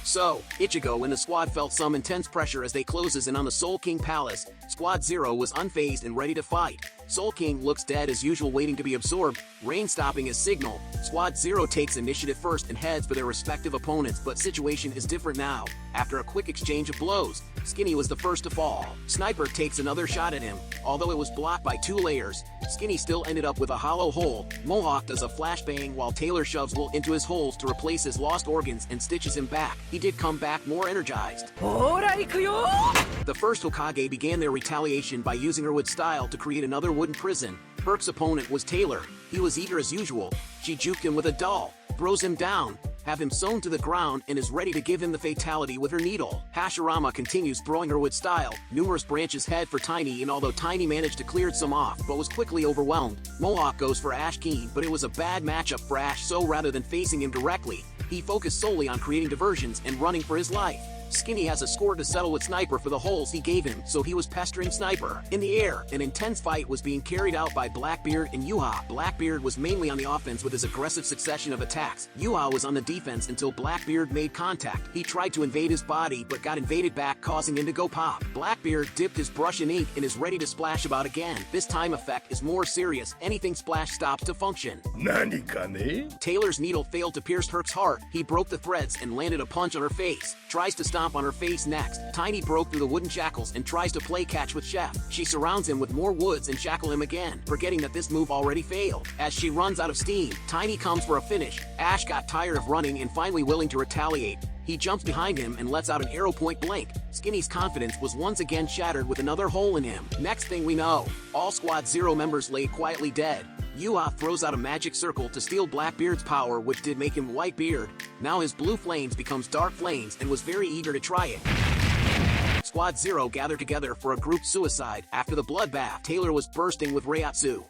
So, Ichigo and the squad felt some intense pressure as they closes in on the Soul King Palace. Squad Zero was unfazed and ready to fight. Soul King looks dead as usual, waiting to be absorbed, rain stopping his signal. Squad Zero takes initiative first and heads for their respective opponents, but situation is different now. After a quick exchange of blows, Skinny was the first to fall. Sniper takes another shot at him, although it was blocked by 2 layers. Skinny still ended up with a hollow hole. Mohawk does a flashbang while Taylor shoves Wool into his holes to replace his lost organs and stitches him back. He did come back more energized. The first Hokage began their retaliation by using her wood style to create another wooden prison. Herc's opponent was Taylor. He was eager as usual. She juked him with a doll, throws him down, have him sewn to the ground, and is ready to give him the fatality with her needle. Hashirama continues throwing her wood style. Numerous branches head for Tiny, and although Tiny managed to clear some off but was quickly overwhelmed, Mohawk goes for Ash Keen, but it was a bad matchup for Ash, so rather than facing him directly, he focused solely on creating diversions and running for his life. Skinny has a score to settle with Sniper for the holes he gave him, so he was pestering Sniper. In the air, an intense fight was being carried out by Blackbeard and Yuha. Blackbeard was mainly on the offense with his aggressive succession of attacks. Yuha was on the defense until Blackbeard made contact. He tried to invade his body but got invaded back, causing him to go pop. Blackbeard dipped his brush in ink and is ready to splash about again. This time effect is more serious. Anything splash stops to function. Taylor's needle failed to pierce Herc's heart. He broke the threads and landed a punch on her face. Tries to stomp on her face next. Tiny broke through the wooden shackles and tries to play catch with Chef. She surrounds him with more woods and shackle him again, forgetting that this move already failed. As she runs out of steam, Tiny comes for a finish. Ash got tired of running and finally willing to retaliate. He jumps behind him and lets out an arrow point blank. Skinny's confidence was once again shattered with another hole in him. Next thing we know, all Squad Zero members lay quietly dead. Yuha throws out a magic circle to steal Blackbeard's power, which did make him Whitebeard. Now his blue flames becomes dark flames and was very eager to try it. Squad Zero gathered together for a group suicide. After the bloodbath, Taylor was bursting with Reiatsu.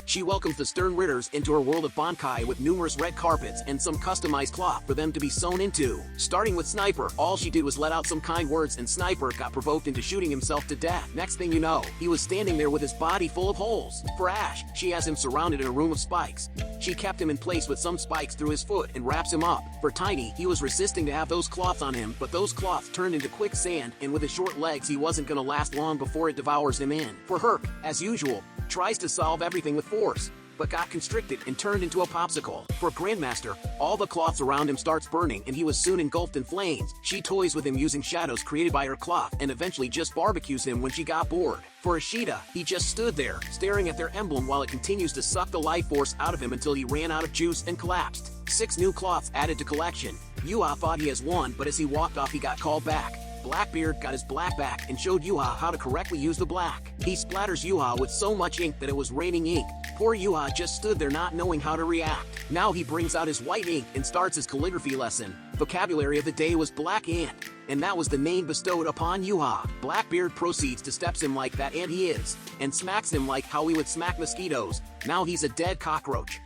She welcomes the Stern Ritters into her world of Bankai with numerous red carpets and some customized cloth for them to be sewn into. Starting with Sniper, all she did was let out some kind words and Sniper got provoked into shooting himself to death. Next thing you know, he was standing there with his body full of holes. For Ash, she has him surrounded in a room of spikes. She kept him in place with some spikes through his foot and wraps him up. For Tiny, he was resisting to have those cloths on him, but those cloths turned into quicksand, and with his short legs he wasn't gonna last long before it devours him in. For Herc, as usual, tries to solve everything with force, but got constricted and turned into a popsicle. For Grandmaster, all the cloths around him starts burning and he was soon engulfed in flames. She toys with him using shadows created by her cloth and eventually just barbecues him when she got bored. For Ishida, he just stood there, staring at their emblem while it continues to suck the life force out of him until he ran out of juice and collapsed. 6 new cloths added to collection. Yuha thought he has won, but as he walked off he got called back. Blackbeard got his black back and showed Yuha how to correctly use the black. He splatters Yuha with so much ink that it was raining ink. Poor Yuha just stood there not knowing how to react. Now he brings out his white ink and starts his calligraphy lesson. Vocabulary of the day was black ant, and that was the name bestowed upon Yuha. Blackbeard proceeds to steps him like that ant he is, and smacks him like how we would smack mosquitoes. Now he's a dead cockroach.